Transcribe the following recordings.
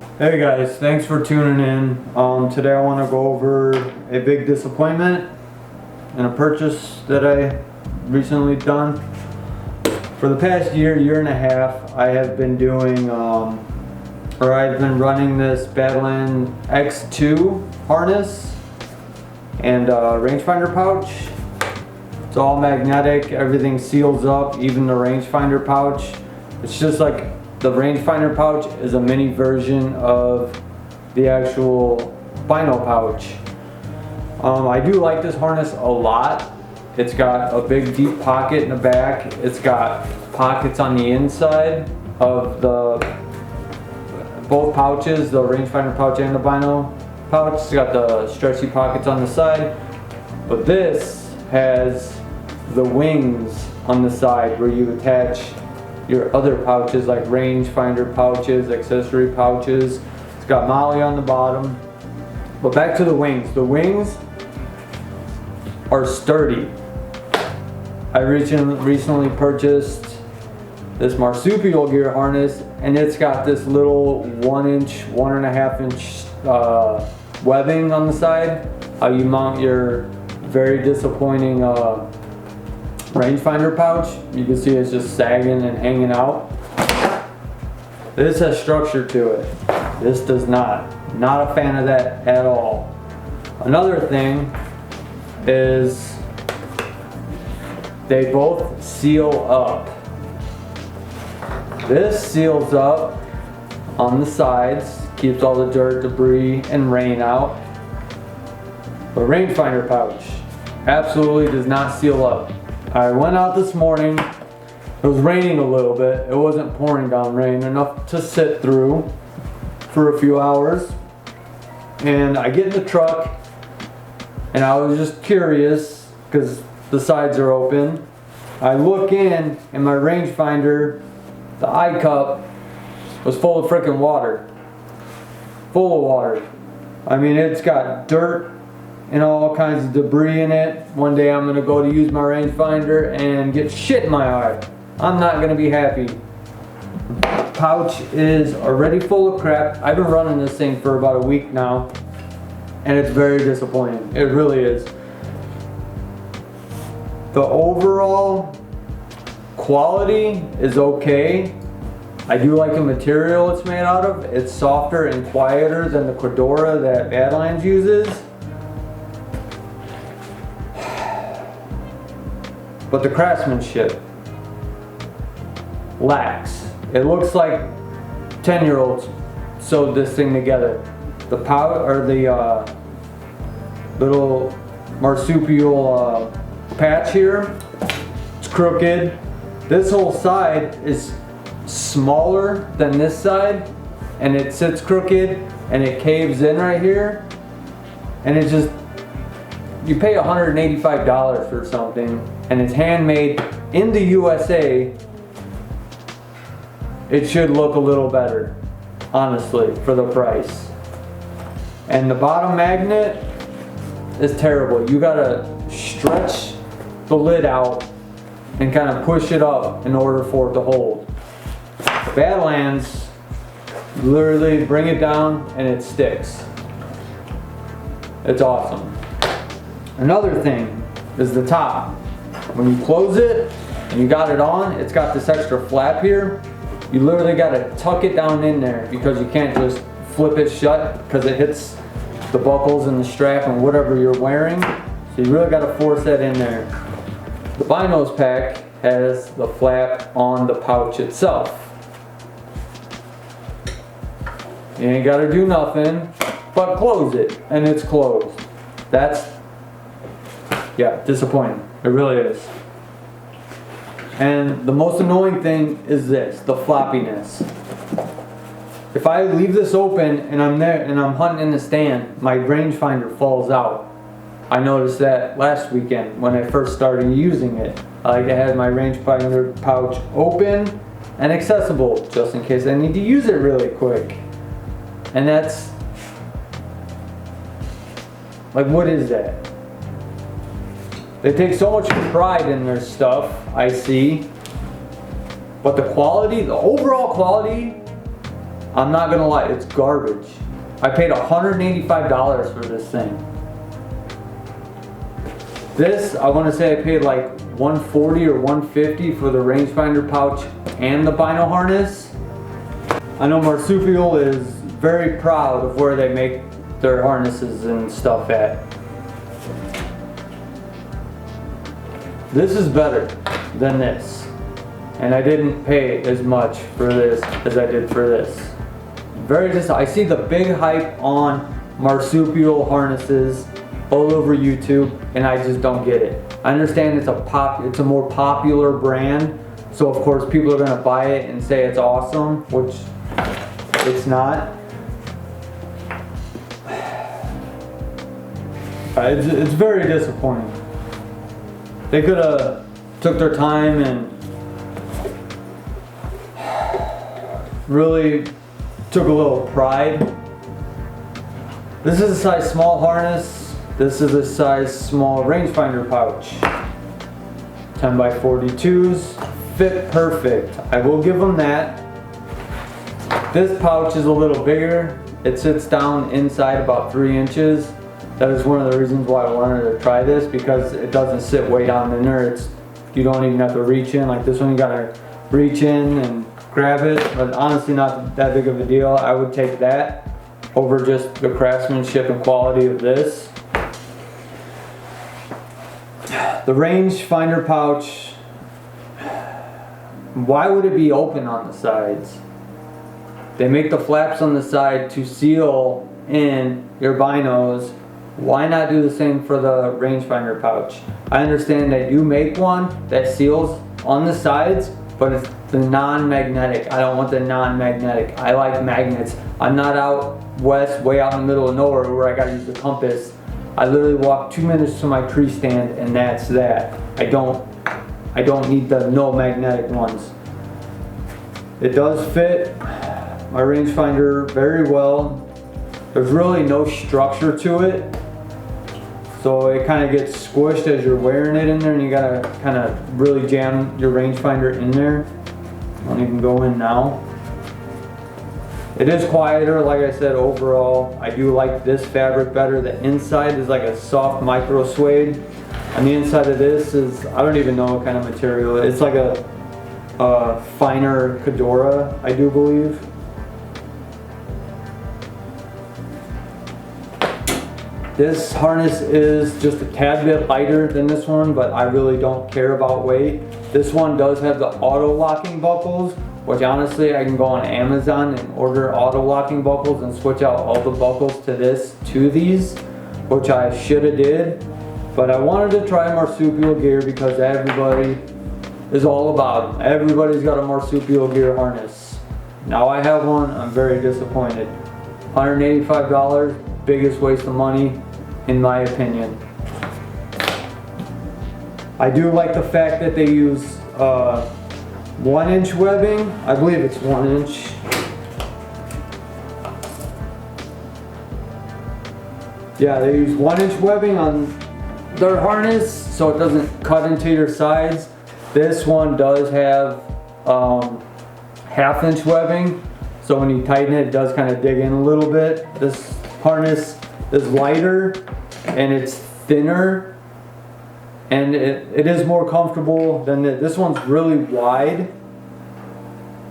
Hey guys, thanks for tuning in. Today I want to go over a big disappointment and a purchase that I recently done. For the past year and a half, I have been doing, I've been running this Badland X2 harness and rangefinder pouch. It's all magnetic, everything seals up, even the rangefinder pouch. It's just like the rangefinder pouch is a mini version of the actual Bino pouch. I do like this harness a lot. It's got a big deep pocket in the back. It's got pockets on the inside of both pouches, the rangefinder pouch and the Bino pouch. It's got the stretchy pockets on the side. But this has the wings on the side where you attach your other pouches like rangefinder pouches, accessory pouches. It's got Molly on the bottom. But back to the wings. The wings are sturdy. I recently purchased this Marsupial gear harness, and it's got this little 1.5 inch webbing on the side. How you mount your very disappointing rangefinder pouch. You can see it's just sagging and hanging out. This has structure to it. This does not. Not a fan of that at all. Another thing is they both seal up. This seals up on the sides, keeps all the dirt, debris, and rain out. The rangefinder pouch absolutely does not seal up. I went out this morning. It was raining a little bit. It wasn't pouring down rain, enough to sit through for a few hours. And I get in the truck and I was just curious because the sides are open. I look in and my rangefinder, the eye cup, was full of freaking water. Full of water. I mean, it's got dirt and all kinds of debris in it. One day I'm gonna go to use my rangefinder and get shit in my eye. I'm not gonna be happy. Pouch is already full of crap. I've been running this thing for about a week now, and it's very disappointing. It really is. The overall quality is okay. I do like the material it's made out of. It's softer and quieter than the Cordura that Badlands uses. But the craftsmanship lacks. It looks like 10-year-olds sewed this thing together. The little marsupial patch here, it's crooked. This whole side is smaller than this side, and it sits crooked and it caves in right here, and it just, you pay $185 for something and it's handmade in the USA. It should look a little better, honestly, for the price. And the bottom magnet is terrible. You gotta stretch the lid out and kind of push it up in order for it to hold. Badlands, literally bring it down and it sticks. It's awesome. Another thing is the top. When you close it and you got it on, it's got this extra flap here. You literally got to tuck it down in there because you can't just flip it shut because it hits the buckles and the strap and whatever you're wearing. So you really got to force that in there. The Bino's pack has the flap on the pouch itself. You ain't got to do nothing but close it, and it's closed. That's, yeah, disappointing. It really is. And the most annoying thing is this, the floppiness. If I leave this open and I'm there and I'm hunting in the stand, my rangefinder falls out. I noticed that last weekend when I first started using it. I like to have my rangefinder pouch open and accessible just in case I need to use it really quick. And that's, like, what is that? They take so much pride in their stuff, I see. But the quality, the overall quality, I'm not gonna lie, it's garbage. I paid $185 for this thing. This, I want to say I paid like $140 or $150 for the rangefinder pouch and the Bino harness. I know Marsupial is very proud of where they make their harnesses and stuff at. This is better than this. And I didn't pay as much for this as I did for this. I see the big hype on Marsupial harnesses all over YouTube, and I just don't get it. I understand it's a more popular brand, so of course people are gonna buy it and say it's awesome, which it's not. It's very disappointing. They could have took their time and really took a little pride. This is a size small harness. This is a size small rangefinder pouch. 10 by 42s fit perfect. I will give them that. This pouch is a little bigger. It sits down inside about 3 inches. That is one of the reasons why I wanted to try this, because it doesn't sit way down in there. You don't even have to reach in. Like this one, you gotta reach in and grab it, but honestly not that big of a deal. I would take that over just the craftsmanship and quality of this. The rangefinder pouch, why would it be open on the sides? They make the flaps on the side to seal in your binos. Why not do the same for the rangefinder pouch? I understand they do make one that seals on the sides, but it's the non-magnetic. I don't want the non-magnetic. I like magnets. I'm not out west, way out in the middle of nowhere where I gotta use the compass. I literally walk 2 minutes to my tree stand and that's that. I don't need the no magnetic ones. It does fit my rangefinder very well. There's really no structure to it, so it kind of gets squished as you're wearing it in there, and you gotta kind of really jam your rangefinder in there. I'll even go in now. It is quieter, like I said. Overall, I do like this fabric better. The inside is like a soft micro suede, and the inside of this is, I don't even know what kind of material. It's like a finer Cadora, I do believe. This harness is just a tad bit lighter than this one, but I really don't care about weight. This one does have the auto locking buckles, which honestly I can go on Amazon and order auto locking buckles and switch out all the buckles to these, which I should have did. But I wanted to try Marsupial gear because everybody is all about them. Everybody's got a Marsupial gear harness. Now I have one, I'm very disappointed. $185, biggest waste of money in my opinion. I do like the fact that they use 1-inch webbing. I believe it's 1 inch. Yeah, they use 1-inch webbing on their harness so it doesn't cut into your sides. This one does have 1/2-inch webbing, so when you tighten it, it does kind of dig in a little bit. This harness is lighter and it's thinner, and it is more comfortable than this one's really wide,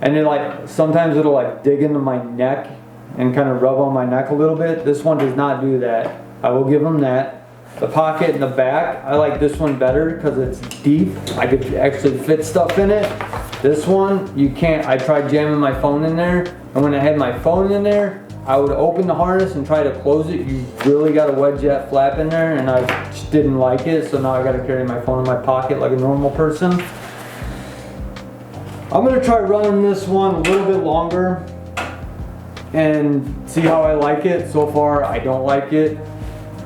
and sometimes it'll like dig into my neck and kind of rub on my neck a little bit. This one does not do that. I will give them that. The pocket in the back, I like this one better because it's deep. I could actually fit stuff in it. This one, you can't. I tried jamming my phone in there, and when I had my phone in there, I would open the harness and try to close it. You really got to wedge that flap in there, and I just didn't like it, so now I got to carry my phone in my pocket like a normal person. I'm going to try running this one a little bit longer and see how I like it. So far, I don't like it.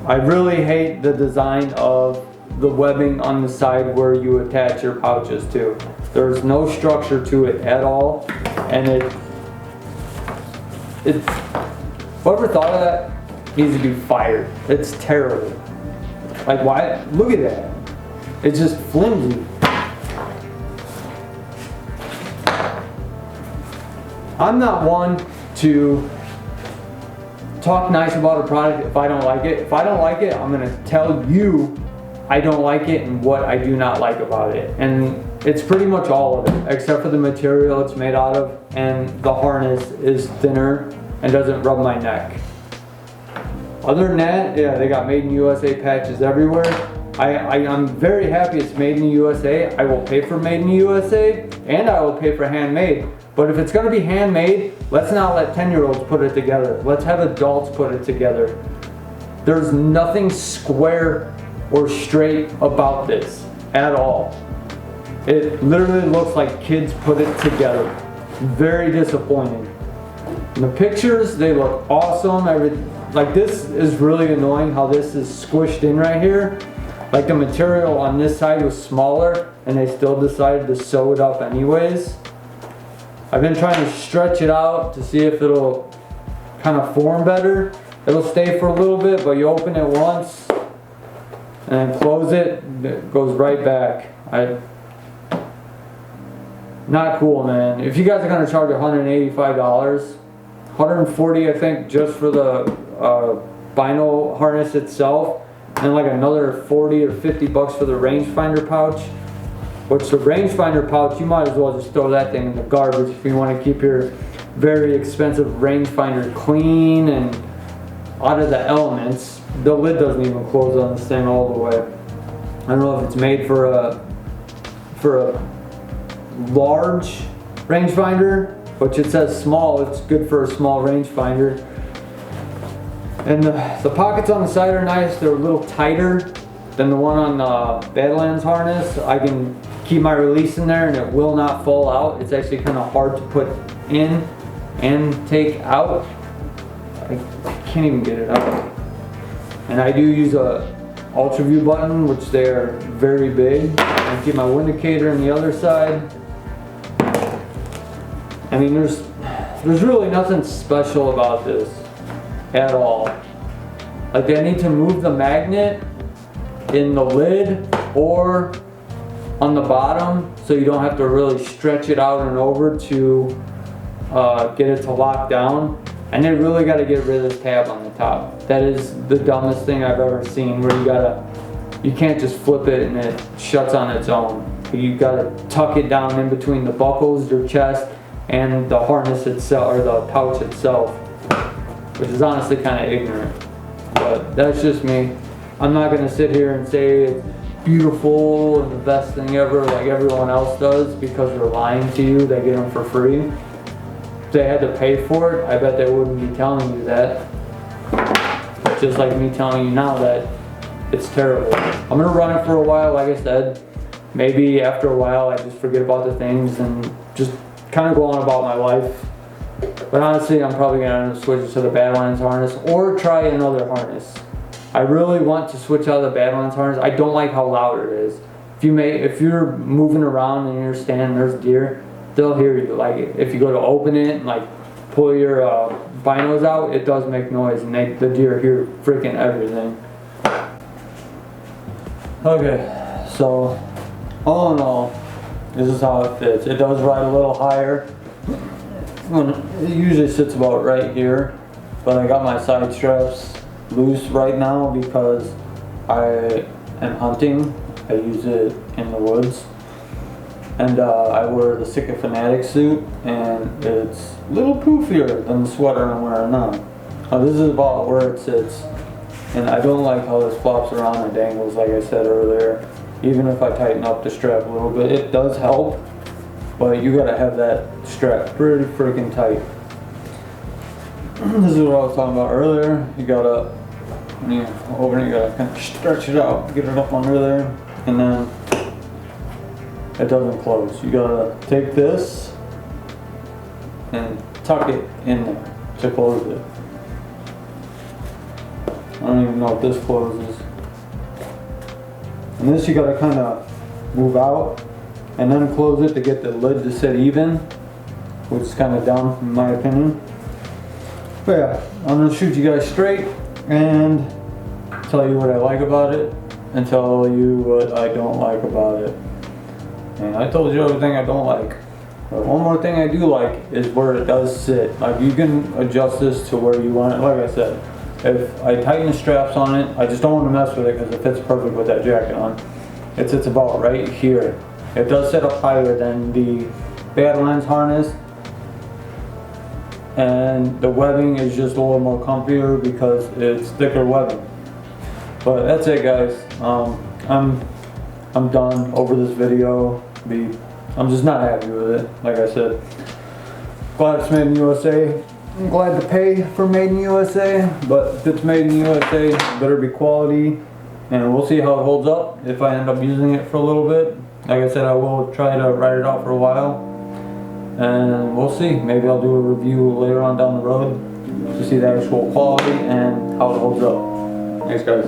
I really hate the design of the webbing on the side where you attach your pouches to. There's no structure to it at all, and whoever thought of that needs to be fired. It's terrible. Like, why? Look at that. It's just flimsy. I'm not one to talk nice about a product if I don't like it. If I don't like it, I'm gonna tell you I don't like it and what I do not like about it. And it's pretty much all of it, except for the material it's made out of, and the harness is thinner and doesn't rub my neck. Other than that, yeah, they got made in USA patches everywhere. I'm very happy it's made in the USA. I will pay for made in the USA, and I will pay for handmade. But if it's gonna be handmade, let's not let 10-year-olds put it together. Let's have adults put it together. There's nothing square or straight about this at all. It literally looks like kids put it together. Very disappointing. In the pictures, they look awesome. Like, this is really annoying how this is squished in right here. Like, the material on this side was smaller and they still decided to sew it up anyways. I've been trying to stretch it out to see if it'll kind of form better. It'll stay for a little bit, but you open it once and then close it, it goes right back. Not cool, man. If you guys are gonna charge $185, $140 I think just for the Bino harness itself, and like another 40 or 50 bucks for the rangefinder pouch. Which the rangefinder pouch, you might as well just throw that thing in the garbage if you want to keep your very expensive rangefinder clean and out of the elements. The lid doesn't even close on this thing all the way. I don't know if it's made for a large rangefinder, which it says small. It's good for a small rangefinder. And the pockets on the side are nice. They're a little tighter than the one on the Badlands harness. I can keep my release in there and it will not fall out. It's actually kind of hard to put in and take out. I can't even get it out. And I do use a ultra view button, which they are very big. I keep my windicator on the other side. I mean, there's really nothing special about this at all. Like, I need to move the magnet in the lid or on the bottom so you don't have to really stretch it out and over to get it to lock down. And they really got to get rid of this tab on the top. That is the dumbest thing I've ever seen, where you can't just flip it and it shuts on its own. You got to tuck it down in between the buckles, your chest, and the harness itself, or the pouch itself, which is honestly kind of ignorant. But that's just me. I'm not going to sit here and say it's beautiful and the best thing ever like everyone else does, because they're lying to you. They get them for free. If they had to pay for it, I bet they wouldn't be telling you that. Just like me telling you now that it's terrible. I'm going to run it for a while, like I said. Maybe after a while I just forget about the things and just kind of go on about my life. But honestly, I'm probably going to switch to the Badlands harness or try another harness. I really want to switch out of the Badlands harness. I don't like how loud it is. If you're moving around and you're standing, there's deer, they'll hear you. Like, if you go to open it and like pull your binos out, it does make noise, and the deer hear freaking everything. Okay, so all in all, this is how it fits. It does ride a little higher. It usually sits about right here, but I got my side straps loose right now because I am hunting. I use it in the woods, and I wear the Sick of Fanatic suit, and it's a little poofier than the sweater I'm wearing now. This is about where it sits, and I don't like how this flops around and dangles, like I said earlier. Even if I tighten up the strap a little bit, it does help, but you gotta have that strap pretty freaking tight. This is what I was talking about earlier. You gotta, when you open it, you gotta kind of stretch it out, get it up under there, and then it doesn't close. You gotta take this and tuck it in there to close it. I don't even know if this closes. And this you gotta kind of move out and then close it to get the lid to sit even, which is kind of dumb in my opinion. But yeah, I'm gonna shoot you guys straight and tell you what I like about it and tell you what I don't like about it. And I told you everything I don't like. But one more thing I do like is where it does sit. Like you can adjust this to where you want it. Like I said, if I tighten the straps on it, I just don't want to mess with it because it fits perfect with that jacket on. It sits about right here. It does sit up higher than the Badlands harness, and the webbing is just a little more comfier because it's thicker webbing. But that's it, guys. I'm done over this video. I'm just not happy with it. Like I said, glad it's made in USA. I'm glad to pay for made in USA, but if it's made in USA, it better be quality. And we'll see how it holds up if I end up using it for a little bit. Like I said, I will try to ride it out for a while, and we'll see. Maybe I'll do a review later on down the road to see the actual quality and how it holds up. Thanks, guys.